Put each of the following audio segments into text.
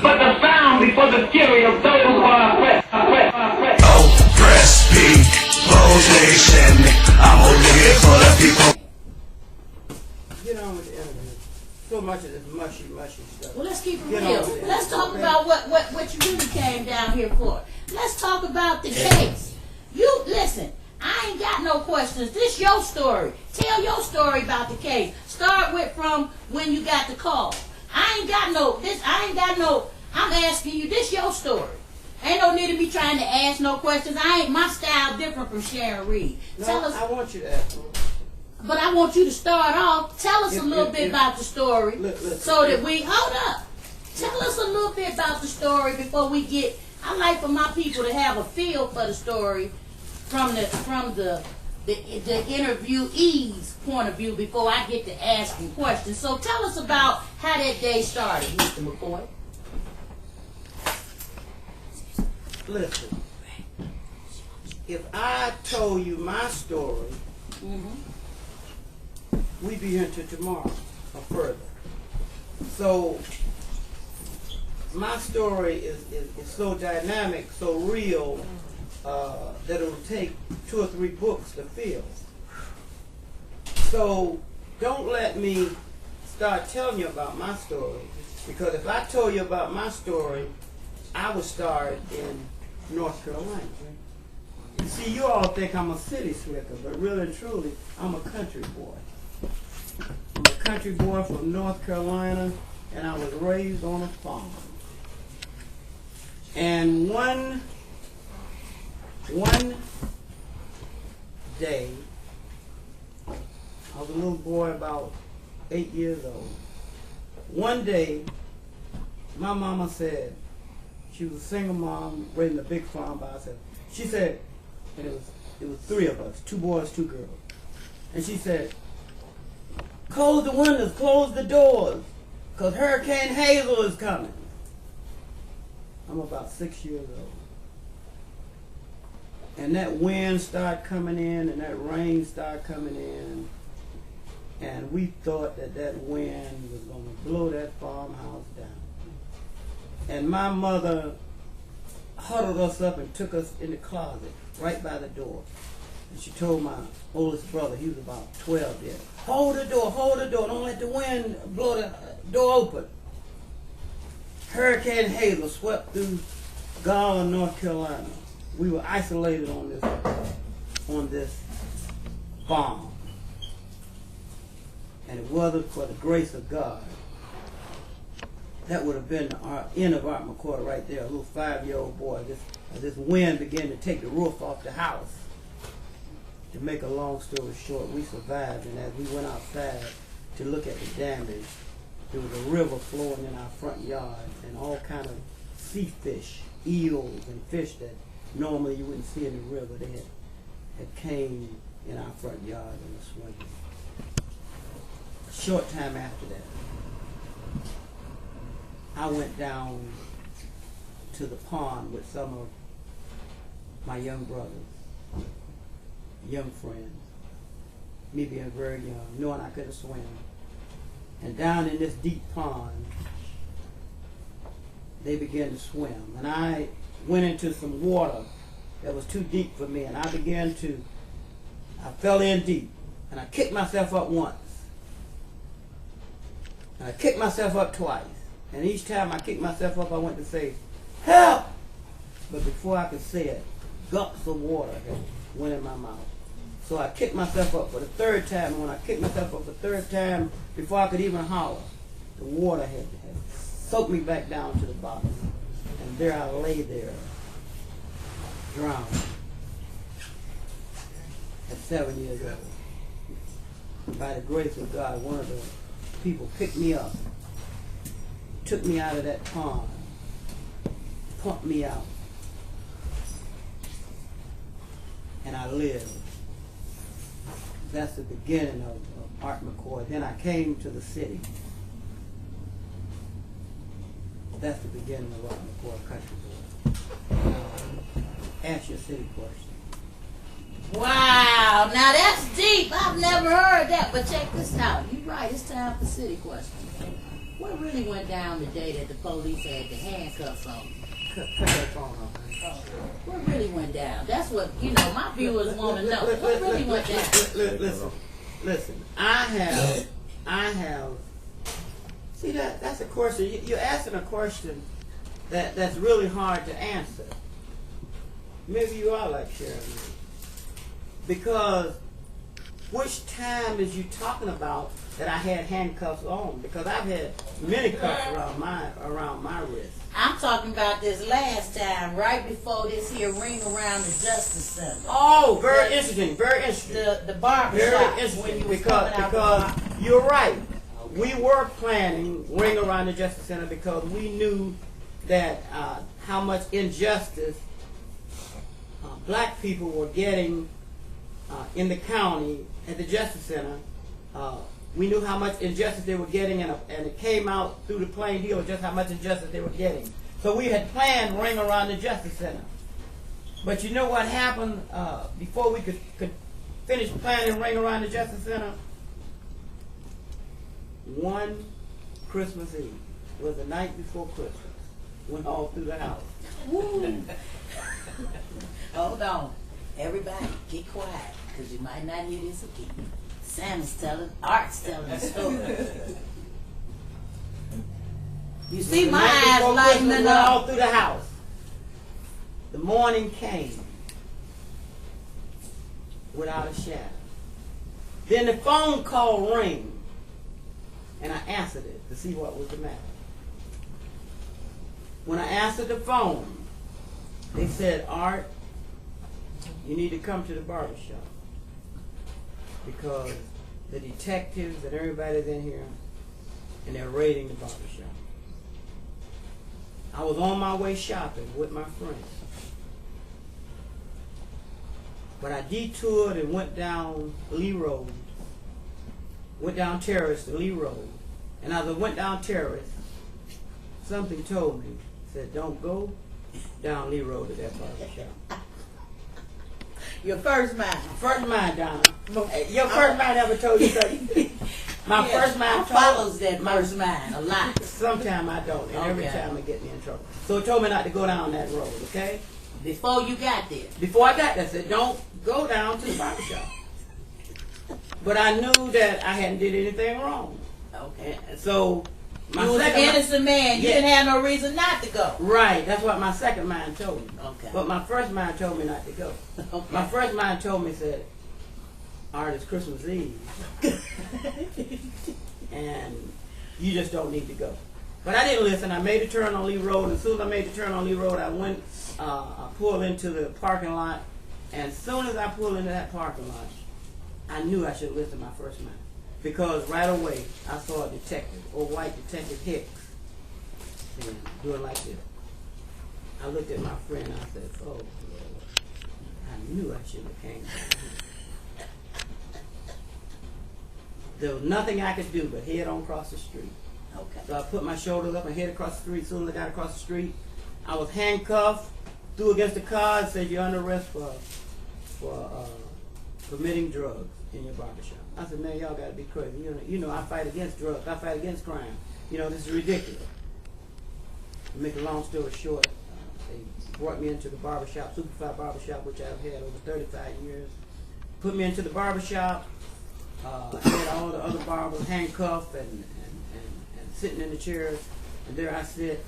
but the sound before the fury of those who are oppressed. Oppressed people's nation. I'm only here for the people. Get on with the interview. So much of this mushy stuff. Well, let's keep it real. Let's talk about what you really came down here for. Let's talk about the case. You listen. I ain't got no questions. This your story. Tell your story about the case. Start with from when you got the call. I ain't got no. I'm asking you. This your story. Ain't no need to be trying to ask no questions. My style different from Sharon Reed. Tell us. I want you to ask me. But I want you to start off. Tell us a little bit about the story, so that we hold up. Tell us a little bit about the story before we get. I like for my people to have a feel for the story from the interviewee's point of view before I get to asking questions. So tell us about how that day started, Mr. McKoy. Listen, if I told you my story, we'd be here until tomorrow or further. So my story is so dynamic, so real, that it'll take 2 or 3 books to fill. So don't let me start telling you about my story, because if I told you about my story, I would start in North Carolina. You see, you all think I'm a city slicker, but really and truly, I'm a country boy. I'm a country boy from North Carolina, and I was raised on a farm. And one day, I was a little boy about 8 years old. One day, my mama said, she was a single mom raising a big farm by herself. She said, and it was 3 of us, 2 boys, 2 girls. And she said, close the windows, close the doors, because Hurricane Hazel is coming. I'm about 6 years old. And that wind started coming in, and that rain started coming in, and we thought that wind was going to blow that farmhouse down. And my mother huddled us up and took us in the closet right by the door. And she told my oldest brother, he was about 12 then, hold the door, don't let the wind blow the door open. Hurricane Hazel swept through Garland, North Carolina. We were isolated on this farm. And it wasn't for the grace of God, that would have been our end of Art McKoy right there, a little 5-year-old boy. This wind began to take the roof off the house. To make a long story short, we survived, and as we went outside to look at the damage, there was a river flowing in our front yard, and all kind of sea fish, eels and fish that normally you wouldn't see in the river. They had came in our front yard and were swimming. A short time after that, I went down to the pond with some of my young brothers, young friends, me being very young, knowing I couldn't swim. And down in this deep pond, they began to swim. And I went into some water that was too deep for me, and I fell in deep, and I kicked myself up once. And I kicked myself up twice. And each time I kicked myself up, I went to say, help! But before I could say it, gulps of water went in my mouth. So I kicked myself up for the 3rd time, and when I kicked myself up the 3rd time, before I could even holler, the water had soaked me back down to the bottom. And there I lay there, drowned, at 7 years old. By the grace of God, one of the people picked me up, took me out of that pond, pumped me out, and I lived. That's the beginning of Art McKoy. Then I came to the city. That's the beginning of Art McKoy, Country Boy. Ask your city question. Wow, now that's deep. I've never heard that, but check this out. You're right, it's time for city questions. What really went down the day that the police had the handcuffs on you? Cut that phone off. What really went down? That's what, my viewers want to know. What really went down? Listen. I have. See, that's a question. You're asking a question that's really hard to answer. Maybe you are like Sharon, because which time is you talking about that I had handcuffs on? Because I've had many cuffs around my wrist. I'm talking about this last time, right before this here ring around the Justice Center. Oh, very interesting. Very interesting. The barber Very shop interesting. when you was because coming out the bar. you're right. We were planning ring around the Justice Center because we knew that how much injustice black people were getting in the county at the Justice Center. We knew how much injustice they were getting, and it came out through the plain deal just how much injustice they were getting. So we had planned ring around the Justice Center. But you know what happened before we could finish planning ring around the Justice Center? One Christmas Eve was the night before Christmas. Went all through the house. Woo. Hold on. Everybody, get quiet, because you might not hear this again. Art's telling the story. You see my eyes lightening up. All through the house. The morning came without a shadow. Then the phone call rang, and I answered it to see what was the matter. When I answered the phone, they said, "Art, you need to come to the barber shop because the detectives and everybody's in here and they're raiding the barber shop." I was on my way shopping with my friends, but I detoured and went down Lee Road, went down Terrace to Lee Road, and as I went down Terrace, something told me, said, "Don't go down Lee Road to that barber shop." Your first mind. First mind, Donna. Your first mind ever told you something? My first mind follows that first mind a lot. Sometimes I don't, and every time it get me in trouble. So it told me not to go down that road, okay? Before you got there. Before I got there, it said, "Don't go down to the barber shop." But I knew that I hadn't did anything wrong. Okay. And so my you was an innocent man. You didn't have no reason not to go. Right. That's what my second mind told me. Okay. But my first mind told me not to go. Okay. My first mind told me, said, "Art, it's Christmas Eve, and you just don't need to go." But I didn't listen. I made a turn on Lee Road. And as soon as I made the turn on Lee Road, I pulled into the parking lot. And as soon as I pulled into that parking lot, I knew I should listen to my first mind. Because right away, I saw a detective, old white detective Hicks, and doing like this. I looked at my friend and I said, "Oh, Lord, I knew I shouldn't have came down here." There was nothing I could do but head on across the street. Okay. So I put my shoulders up and head across the street. As soon as I got across the street, I was handcuffed, threw against the car, and said, "You're under arrest for permitting drugs in your barbershop." I said, "Man, y'all got to be crazy. You know, I fight against drugs. I fight against crime. This is ridiculous." To make a long story short, they brought me into the barbershop, SUPERFLY barbershop, which I've had over 35 years. Put me into the barbershop. I had all the other barbers handcuffed and sitting in the chairs, and there I sit.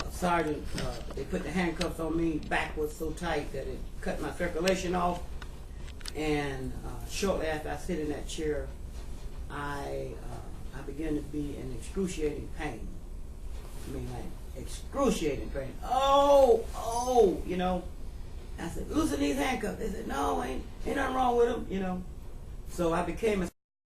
Sergeant, they put the handcuffs on me backwards so tight that it cut my circulation off. And shortly after I sit in that chair, I began to be in excruciating pain. I mean, like excruciating pain. Oh, I said, "Loosen these handcuffs." They said, "No, ain't nothing wrong with them." So I became a